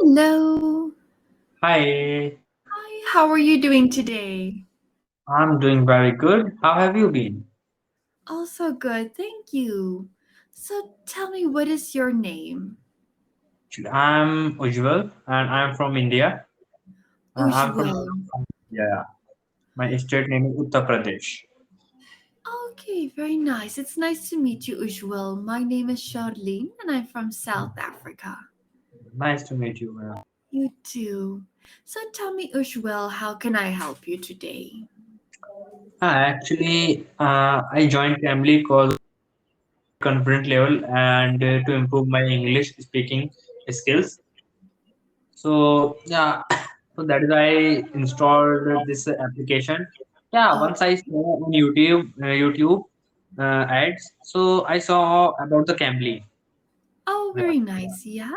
Hello. Hi, Hi, how are you doing today? I'm doing very good. How have you been? Also good, thank you. So tell me, what is your name? Actually, I'm Ujjwal and I'm from India. I'm from Ujwal. yeah. My state name is Uttar Pradesh. Okay, very nice. It's nice to meet you, Ujwal. My name is Charlene and I'm from South Africa. Nice to meet you. You too. So tell me, Ujwal, how can I help you today? I joined Cambly because confident level and to improve my English speaking skills. So yeah, so that is why I installed this application. Yeah, Oh, once I saw on YouTube ads, so I saw about the Cambly. oh, very nice. Yes.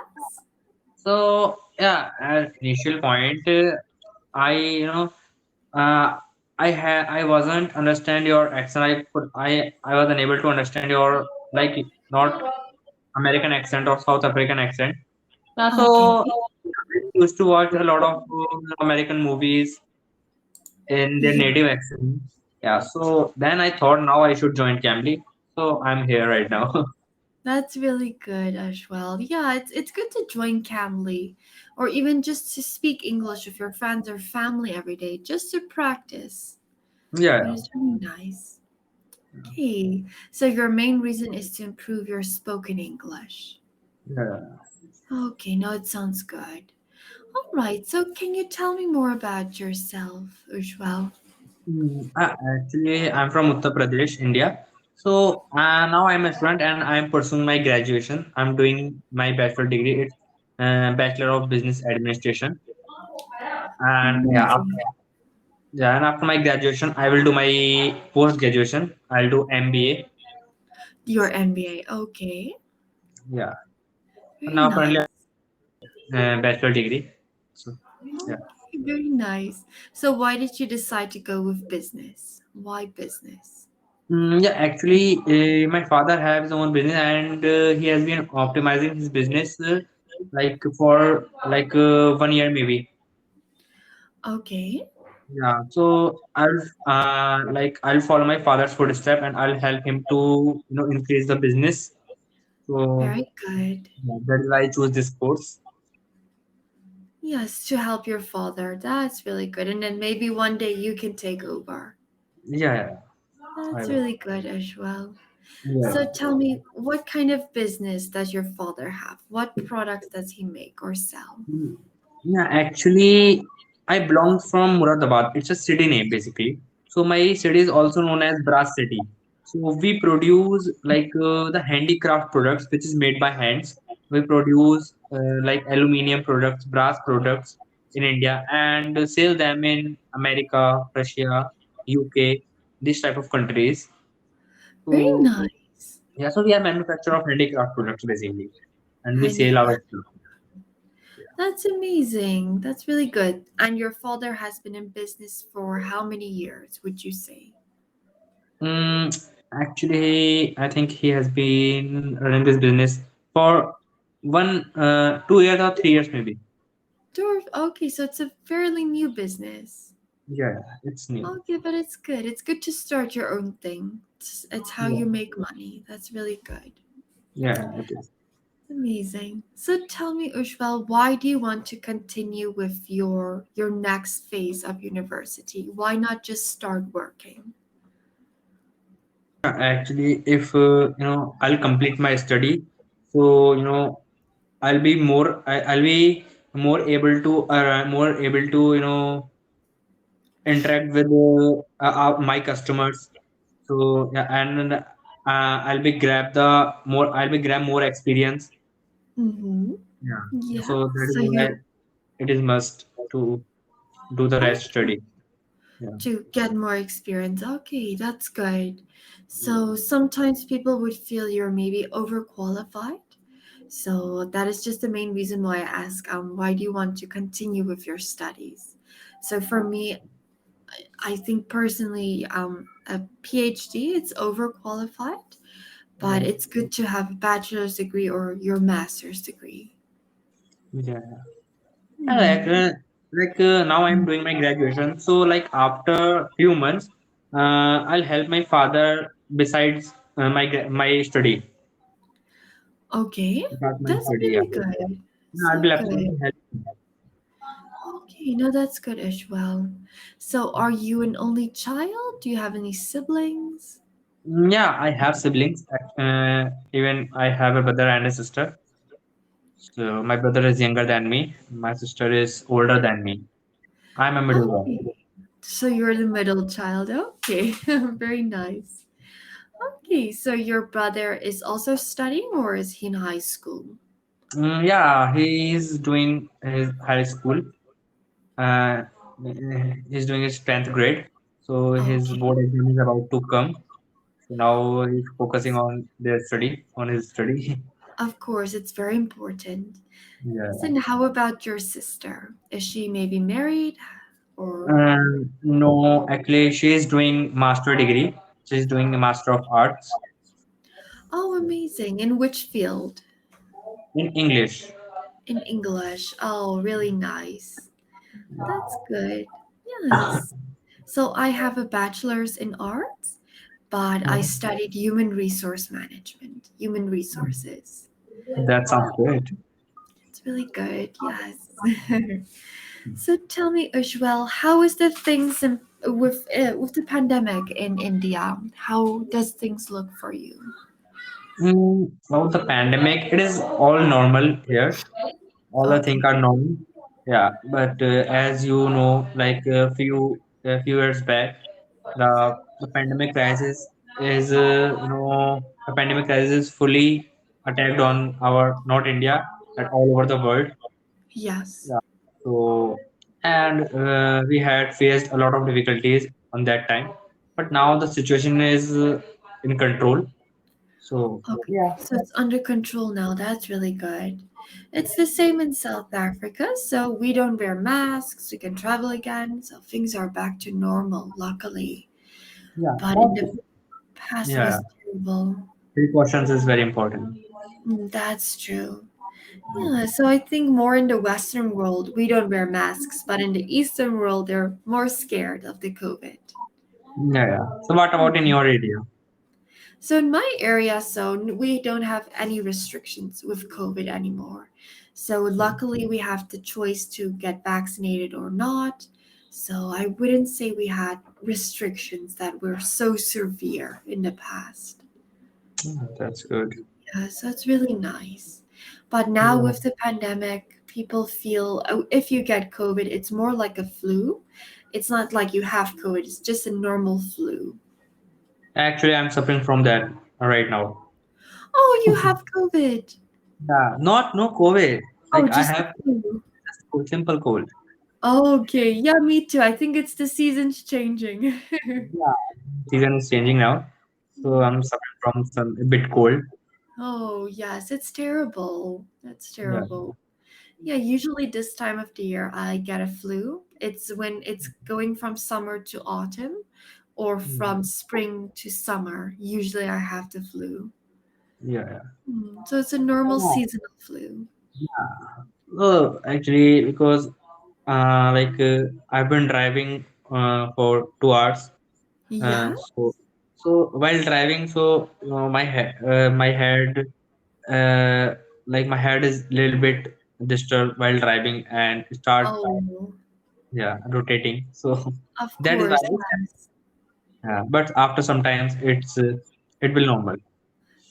So yeah, at initial point, uh, I wasn't understand your accent. I was unable to understand your like not American accent or South African accent. Yeah, Okay. so I used to watch a lot of American movies in their Yeah. native accent. Yeah, so then I thought now I should join Cambly. So I'm here right now. That's really good as well. Yeah, it's good to join Cambly or even just to speak English with your friends or family every day, just to practice. It Yeah, is really nice. Okay, so your main reason is to improve your spoken English. yeah. Okay, now it sounds good. All right, so can you tell me more about yourself, Ujwal? I'm from Uttar Pradesh, India. So now I'm a student and I'm pursuing my graduation. I'm doing my bachelor degree. It's Bachelor of Business Administration. And Amazing. yeah, and after my graduation, I will do my post graduation. I'll do MBA. Your MBA, okay. Yeah. And Very now currently nice. bachelor degree. So yeah. Okay, very nice. So why did you decide to go with business? Why business? My father has his own business and he has been optimizing his business like for 1 year maybe. Okay, Yeah, so I'll follow my father's footstep and I'll help him to increase the business. So very good. yeah, that is why I choose this course. Yes, to help your father. That's really good. And then maybe one day you can take over. Yeah, yeah, I That's will. really good as well. Yeah. So tell me, what kind of business does your father have? What products does he make or sell? Mm. Yeah, actually, I belong from Muradabad. It's a city name basically. So my city is also known as Brass City. So we produce the handicraft products, which is made by hands. We produce like aluminium products, brass products in India, and sell them in America, Russia, UK, this type of countries. Very So nice. yeah, so we are manufacturer of handicraft products basically, and we sell our Handicraft. stuff. That's amazing. That's really good. And your father has been in business for how many years, would you say? Mm, I think he has been running this business for 2 years or 3 years maybe. Okay, so it's a fairly new business. Yeah, it's new. Okay, but it's good. It's good to start your own thing. It's how Yeah, you make money. That's really good. yeah, it is. Amazing. So tell me, Ushval, why do you want to continue with your next phase of university? Why not just start working? If I'll complete my study, so I'll be more able to interact with my customers. So yeah, and I'll be grab more experience. Mm-hmm. Yeah. Yeah. So that is So why you it is must to do the rest okay study. Yeah. to get more experience. Okay, that's good. So sometimes people would feel you're maybe overqualified. So that is just the main reason why I ask, why do you want to continue with your studies? So for me, I think personally, a PhD, it's overqualified, but Yeah. it's good to have a bachelor's degree or your master's degree. Yeah. Yeah, Hmm. now I'm doing my graduation. So like after few months, I'll help my father besides my study, Okay, about my that's study. Yeah, really good. yeah, I So will good. absolutely help. Okay, no, that's good as well. So, are you an only child? Do you have any siblings? Yeah, I have siblings. Even I have a brother and a sister. So my brother is younger than me. My sister is older than me. I'm a middle one. Okay, so you're the middle child. Okay, very nice. Okay, so your brother is also studying or is he in high school? Yeah, he's doing his high school. Uh, he's doing his 10th grade. So his Okay, board exam is about to come. So now he's focusing on their study, on his study. of course, it's very important. Yeah. So, and how about your sister? Is she maybe married or? No, actually, she's doing master degree. She's doing the Master of Arts Oh, amazing. In which field? in English. In English. Oh, really nice. That's good. Yes. So I have a bachelor's in arts, but I Mhm. studied human resource management, human resources. That sounds great. It's really good. Yes. So tell me, Ushwell, how is the things with the pandemic in India? How does things look for you? About the pandemic, it is all normal here. All the things Okay. are normal. Yeah, but as you know, like a few years back, the pandemic crisis is the pandemic crisis is fully attacked on our not India, but all over the world. Yes. Yeah. So and we had faced a lot of difficulties on that time, but now the situation is in control. So Okay. yeah, So it's under control now. That's really good. It's the same in South Africa. So we don't wear masks. We can travel again. So things are back to normal, luckily. yeah, But in but the past, it yeah, was terrible. precautions is very important. That's true. Yeah, so I think more in the Western world, we don't wear masks, but in the Eastern world, they're more scared of the COVID. Yeah, yeah. So what about in Mhm. your area? So in my area, we don't have any restrictions with COVID anymore. So luckily, we have the choice to get vaccinated or not. So I wouldn't say we had restrictions that were so severe in the past. That's good. Yeah, so it's really nice. But now Yeah. with the pandemic, people feel if you get COVID, it's more like a flu. It's not like you have COVID, it's just a normal flu. Actually, I'm suffering from that right now. Oh, you have COVID. Yeah, not no COVID. Oh, Like I just the have flu. just simple cold. Okay, yeah, me too. I think it's the seasons changing. Yeah, season is changing now, so I'm suffering from some a bit cold. Oh, yes, it's terrible. That's Yeah. terrible. Yeah, usually this time of the year I get a flu. It's when it's going from summer to autumn or Mm. from spring to summer. Usually I have the flu. Yeah, yeah. So it's a normal Yeah. seasonal flu. Oh, actually, because I've been driving for 2 hours. Yeah. So while driving, so my head uh, my head is a little bit disturbed while driving and start Oh, rotating. So of that is course. why. Yes. But after sometimes it will normal.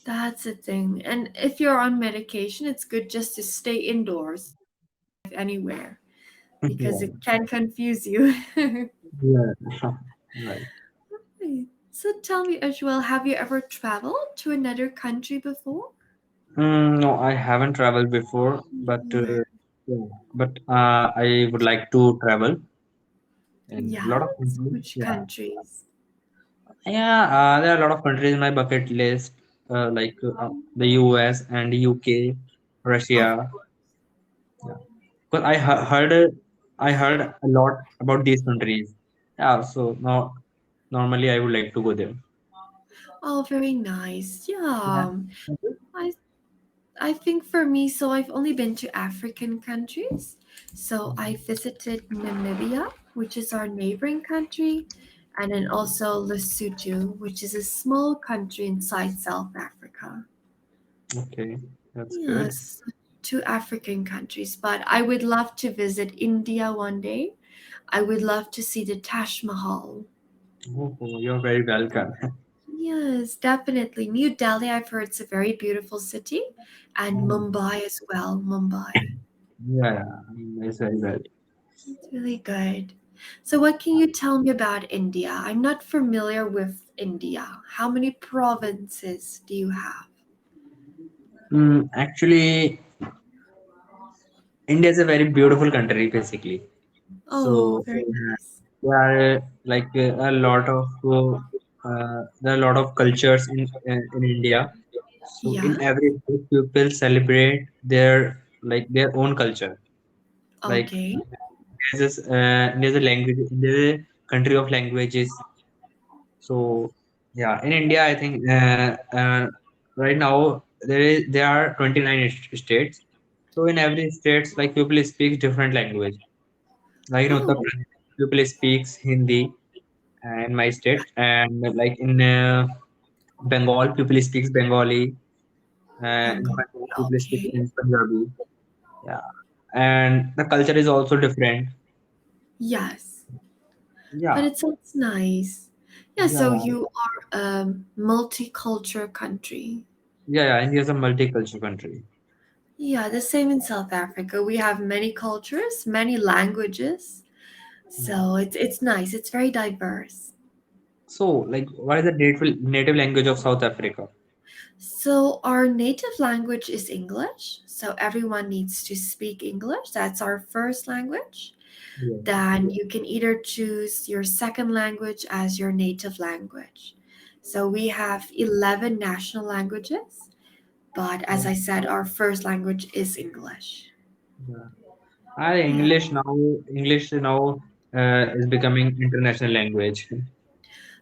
That's the thing. And if you're on medication, it's good just to stay indoors anywhere because Yeah. it can confuse you. Yeah. Right. Right. So tell me, Ajwal, have you ever traveled to another country before? No, I haven't traveled before, yeah, I would like to travel in a lot of Yes. countries. Which Yeah, countries? yeah. There are a lot of countries in my bucket list, the US and UK, Of Russia. Yeah, because I heard a lot about these countries. Yeah, so now normally I would like to go there. Oh, very nice. Yeah. Yeah. I I think for me, so I've only been to African countries. So I visited Namibia, which is our neighboring country, and then also Lesotho, which is a small country inside South Africa. Okay, that's good. Yes, two African countries, but I would love to visit India one day. I would love to see the Taj Mahal. Oh, you're very welcome. Yes, definitely. New Delhi, I've heard it's a very beautiful city, and Mumbai as well. Mumbai. Yeah, yeah, it's very well. It's really good. So, what can you tell me about India? I'm not familiar with India. How many provinces do you have? Actually, India is a very beautiful country, basically. Oh, So very nice. there are like a lot of there are a lot of cultures in India. So in Yeah. every state, people celebrate their like their own culture. Like Okay. there's a language, there's a country of languages. So yeah, in India, I think right now there are 29 states. So in every states, like people speak different language. Like in Uttar Oh, Pradesh, people speaks Hindi in my state, and like in Bengal, people speaks Bengali, in Bengali. Punjab, people speaks Okay. in Punjabi. Yeah, and the culture is also different. Yes, but Yeah, it sounds nice. Yeah, so yeah, you are a multicultural country. yeah, yeah. India is a multicultural country. Yeah, the same in South Africa. We have many cultures, many languages. So it's nice. It's very diverse. So, like, what is the native language of South Africa? So our native language is English. So everyone needs to speak English. That's our first language. Yeah. Then you can either choose your second language as your native language. So we have 11 national languages, but as I said, our first language is English. Yeah. I Yeah, English now is becoming international language.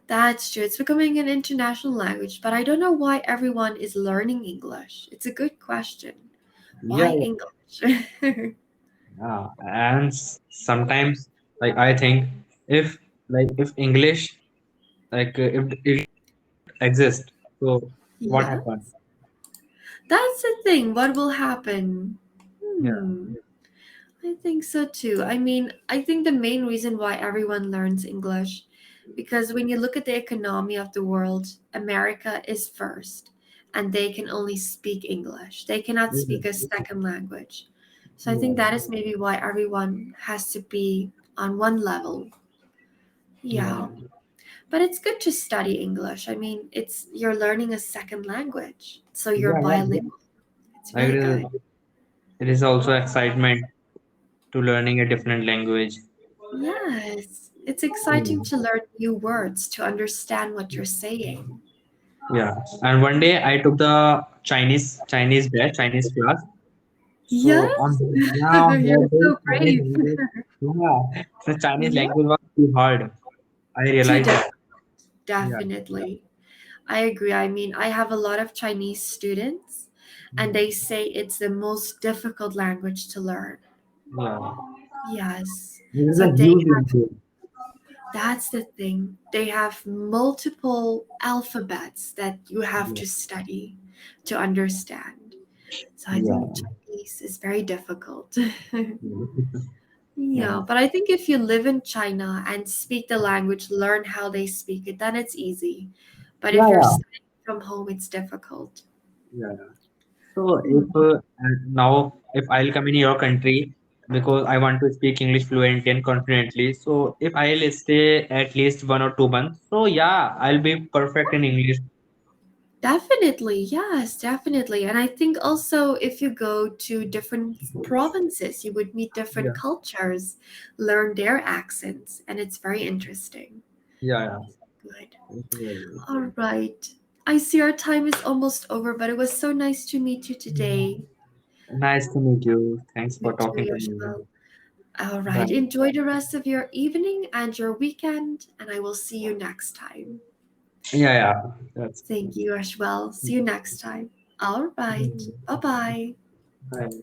that's true. It's becoming an international language, but I don't know why everyone is learning English. It's a good question. Yeah, Why English? yeah. And sometimes, like, I think if if English if exist, so what Yeah, happened? that's the thing. What will happen? Yeah, I think so too. I mean, I think the main reason why everyone learns English, because when you look at the economy of the world, America is first, and they can only speak English. They cannot yeah, speak a second language. So I think yeah, that is maybe why everyone has to be on one level. yeah, Yeah. But it's good to study English. I mean, it's you're learning a second language. So you're yeah, yeah. bilingual. It's Like really good. it is also excitement to learning a different language. Yes, it's Yeah. exciting to learn new words, to understand what you're saying. Yeah, and one day I took the Chinese class. So Yes, on you're that day, so Chinese brave. language, yeah, the Chinese Yeah, language was too hard. I too realized that. difficult, Yeah, definitely. I agree. I mean, I have a lot of Chinese students, and they say it's the most difficult language to learn. yeah. Yes. This is So a they huge language. that's the thing. They have multiple alphabets that you have Yeah, to study to understand. So I think yeah, Chinese is very difficult. yeah, Yeah, but I think if you live in China and speak the language, learn how they speak it, then it's easy. But if you're yeah, studying from home, it's difficult. yeah. So Hmm. if now if I'll come in your country because I want to speak English fluently and confidently, so if I'll stay at least 1 or 2 months, so yeah, I'll be perfect in English. Definitely, yes, definitely. And I think also if you go to different provinces, you would meet different Yeah, cultures, learn their accents, and it's very interesting. yeah, Good. yeah. All right. I see our time is almost over, but it was so nice to meet you today. Nice to meet you. Thanks You for too, talking to me. Yoshua. All right. Bye. Enjoy the rest of your evening and your weekend, and I will see you next time. Yeah, yeah. That's Thank you as well. See you next time. All right. Hmm. Bye bye. Bye.